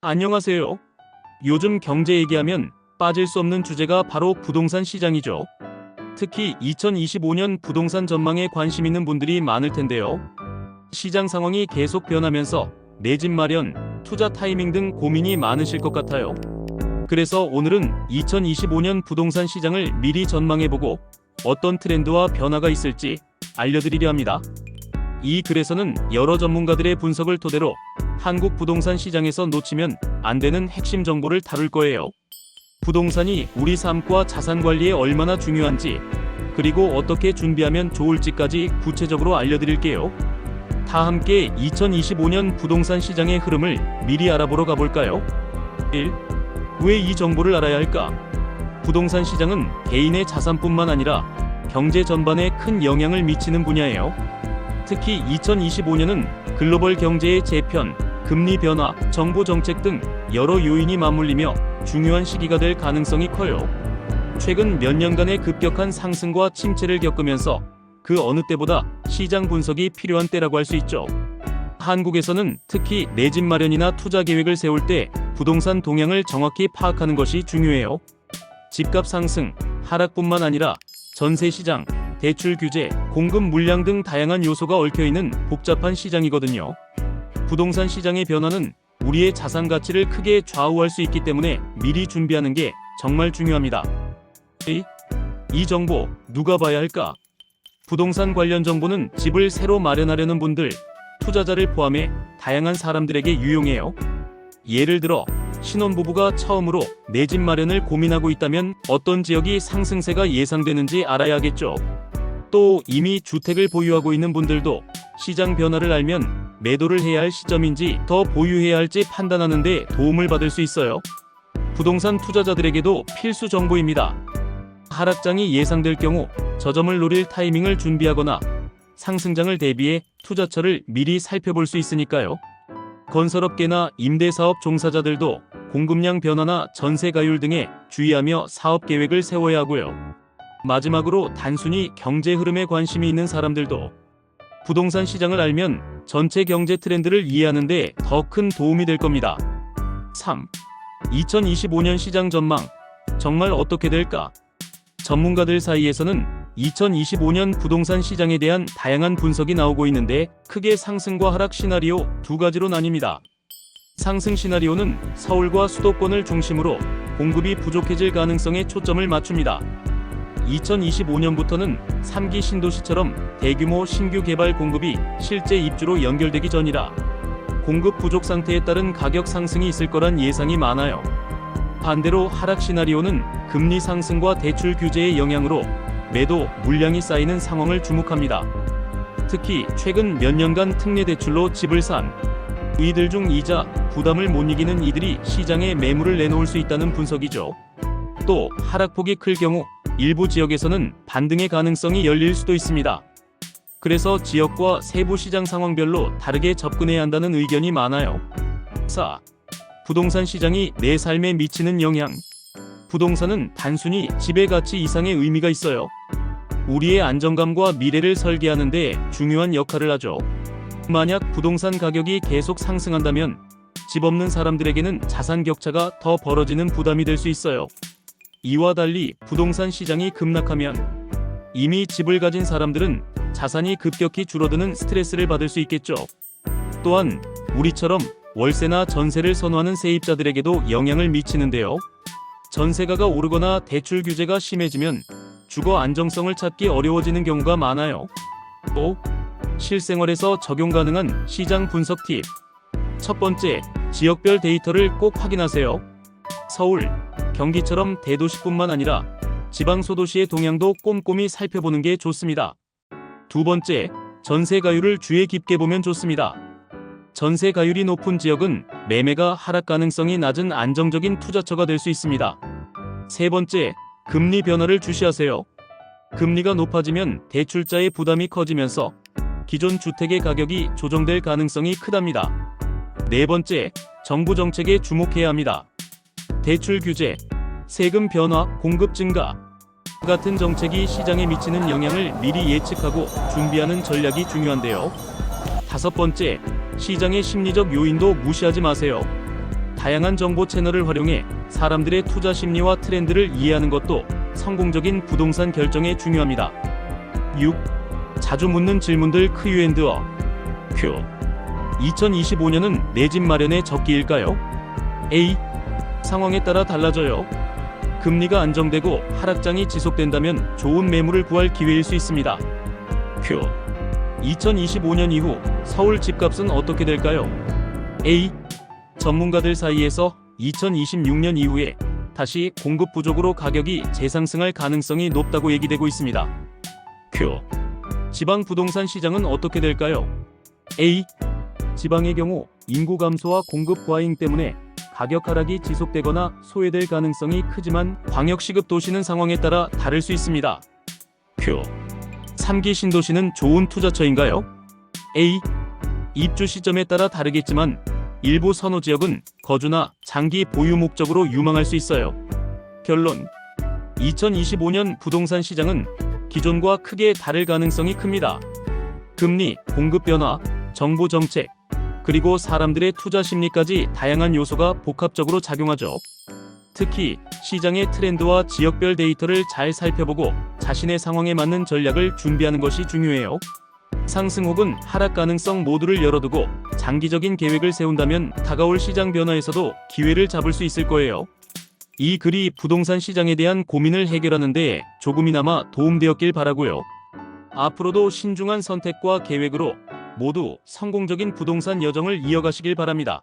안녕하세요. 요즘 경제 얘기하면 빠질 수 없는 주제가 바로 부동산 시장이죠. 특히 2025년 부동산 전망에 관심 있는 분들이 많을 텐데요. 시장 상황이 계속 변하면서 내 집 마련, 투자 타이밍 등 고민이 많으실 것 같아요. 그래서 오늘은 2025년 부동산 시장을 미리 전망해보고 어떤 트렌드와 변화가 있을지 알려드리려 합니다. 이 글에서는 여러 전문가들의 분석을 토대로 한국 부동산 시장에서 놓치면 안 되는 핵심 정보를 다룰 거예요. 부동산이 우리 삶과 자산 관리에 얼마나 중요한지, 그리고 어떻게 준비하면 좋을지까지 구체적으로 알려드릴게요. 다 함께 2025년 부동산 시장의 흐름을 미리 알아보러 가볼까요? 1. 왜 이 정보를 알아야 할까? 부동산 시장은 개인의 자산뿐만 아니라 경제 전반에 큰 영향을 미치는 분야예요. 특히 2025년은 글로벌 경제의 재편, 금리 변화, 정부 정책 등 여러 요인이 맞물리며 중요한 시기가 될 가능성이 커요. 최근 몇 년간의 급격한 상승과 침체를 겪으면서 그 어느 때보다 시장 분석이 필요한 때라고 할 수 있죠. 한국에서는 특히 내 집 마련이나 투자 계획을 세울 때 부동산 동향을 정확히 파악하는 것이 중요해요. 집값 상승, 하락뿐만 아니라 전세 시장, 대출 규제, 공급 물량 등 다양한 요소가 얽혀있는 복잡한 시장이거든요. 부동산 시장의 변화는 우리의 자산 가치를 크게 좌우할 수 있기 때문에 미리 준비하는 게 정말 중요합니다. 이 정보 누가 봐야 할까? 부동산 관련 정보는 집을 새로 마련하려는 분들, 투자자를 포함해 다양한 사람들에게 유용해요. 예를 들어 신혼부부가 처음으로 내 집 마련을 고민하고 있다면 어떤 지역이 상승세가 예상되는지 알아야겠죠. 또 이미 주택을 보유하고 있는 분들도 시장 변화를 알면 매도를 해야 할 시점인지 더 보유해야 할지 판단하는 데 도움을 받을 수 있어요. 부동산 투자자들에게도 필수 정보입니다. 하락장이 예상될 경우 저점을 노릴 타이밍을 준비하거나 상승장을 대비해 투자처를 미리 살펴볼 수 있으니까요. 건설업계나 임대사업 종사자들도 공급량 변화나 전세 가율 등에 주의하며 사업 계획을 세워야 하고요. 마지막으로 단순히 경제 흐름에 관심이 있는 사람들도 부동산 시장을 알면 전체 경제 트렌드를 이해하는 데 더 큰 도움이 될 겁니다. 3. 2025년 시장 전망. 정말 어떻게 될까? 전문가들 사이에서는 2025년 부동산 시장에 대한 다양한 분석이 나오고 있는데 크게 상승과 하락 시나리오 두 가지로 나뉩니다. 상승 시나리오는 서울과 수도권을 중심으로 공급이 부족해질 가능성에 초점을 맞춥니다. 2025년부터는 3기 신도시처럼 대규모 신규 개발 공급이 실제 입주로 연결되기 전이라 공급 부족 상태에 따른 가격 상승이 있을 거란 예상이 많아요. 반대로 하락 시나리오는 금리 상승과 대출 규제의 영향으로 매도 물량이 쌓이는 상황을 주목합니다. 특히 최근 몇 년간 특례 대출로 집을 산 이들 중 이자 부담을 못 이기는 이들이 시장에 매물을 내놓을 수 있다는 분석이죠. 또 하락폭이 클 경우 일부 지역에서는 반등의 가능성이 열릴 수도 있습니다. 그래서 지역과 세부 시장 상황별로 다르게 접근해야 한다는 의견이 많아요. 4. 부동산 시장이 내 삶에 미치는 영향. 부동산은 단순히 집의 가치 이상의 의미가 있어요. 우리의 안정감과 미래를 설계하는 데 중요한 역할을 하죠. 만약 부동산 가격이 계속 상승한다면 집 없는 사람들에게는 자산 격차가 더 벌어지는 부담이 될 수 있어요. 이와 달리 부동산 시장이 급락하면 이미 집을 가진 사람들은 자산이 급격히 줄어드는 스트레스를 받을 수 있겠죠. 또한 우리처럼 월세나 전세를 선호하는 세입자들에게도 영향을 미치는데요. 전세가가 오르거나 대출 규제가 심해지면 주거 안정성을 찾기 어려워지는 경우가 많아요. 또 실생활에서 적용 가능한 시장 분석 팁. 첫 번째, 지역별 데이터를 꼭 확인하세요. 서울, 경기처럼 대도시뿐만 아니라 지방 소도시의 동향도 꼼꼼히 살펴보는 게 좋습니다. 두 번째, 전세 가율을 주의 깊게 보면 좋습니다. 전세 가율이 높은 지역은 매매가 하락 가능성이 낮은 안정적인 투자처가 될 수 있습니다. 세 번째, 금리 변화를 주시하세요. 금리가 높아지면 대출자의 부담이 커지면서 기존 주택의 가격이 조정될 가능성이 크답니다. 네 번째, 정부 정책에 주목해야 합니다. 대출 규제, 세금 변화, 공급 증가 같은 정책이 시장에 미치는 영향을 미리 예측하고 준비하는 전략이 중요한데요. 다섯 번째, 시장의 심리적 요인도 무시하지 마세요. 다양한 정보 채널을 활용해 사람들의 투자 심리와 트렌드를 이해하는 것도 성공적인 부동산 결정에 중요합니다. 6. 자주 묻는 질문들 Q&A. Q. 2025년은 내 집 마련의 적기일까요? A. 상황에 따라 달라져요. 금리가 안정되고 하락장이 지속된다면 좋은 매물을 구할 기회일 수 있습니다. Q. 2025년 이후 서울 집값은 어떻게 될까요? A. 전문가들 사이에서 2026년 이후에 다시 공급 부족으로 가격이 재상승할 가능성이 높다고 얘기되고 있습니다. Q. 지방 부동산 시장은 어떻게 될까요? A. 지방의 경우 인구 감소와 공급 과잉 때문에 가격 하락이 지속되거나 소외될 가능성이 크지만 광역시급 도시는 상황에 따라 다를 수 있습니다. Q. 3기 신도시는 좋은 투자처인가요? A. 입주 시점에 따라 다르겠지만 일부 선호 지역은 거주나 장기 보유 목적으로 유망할 수 있어요. 결론. 2025년 부동산 시장은 기존과 크게 다를 가능성이 큽니다. 금리, 공급 변화, 정부 정책, 그리고 사람들의 투자 심리까지 다양한 요소가 복합적으로 작용하죠. 특히 시장의 트렌드와 지역별 데이터를 잘 살펴보고 자신의 상황에 맞는 전략을 준비하는 것이 중요해요. 상승 혹은 하락 가능성 모두를 열어두고 장기적인 계획을 세운다면 다가올 시장 변화에서도 기회를 잡을 수 있을 거예요. 이 글이 부동산 시장에 대한 고민을 해결하는 데 조금이나마 도움되었길 바라고요. 앞으로도 신중한 선택과 계획으로 모두 성공적인 부동산 여정을 이어가시길 바랍니다.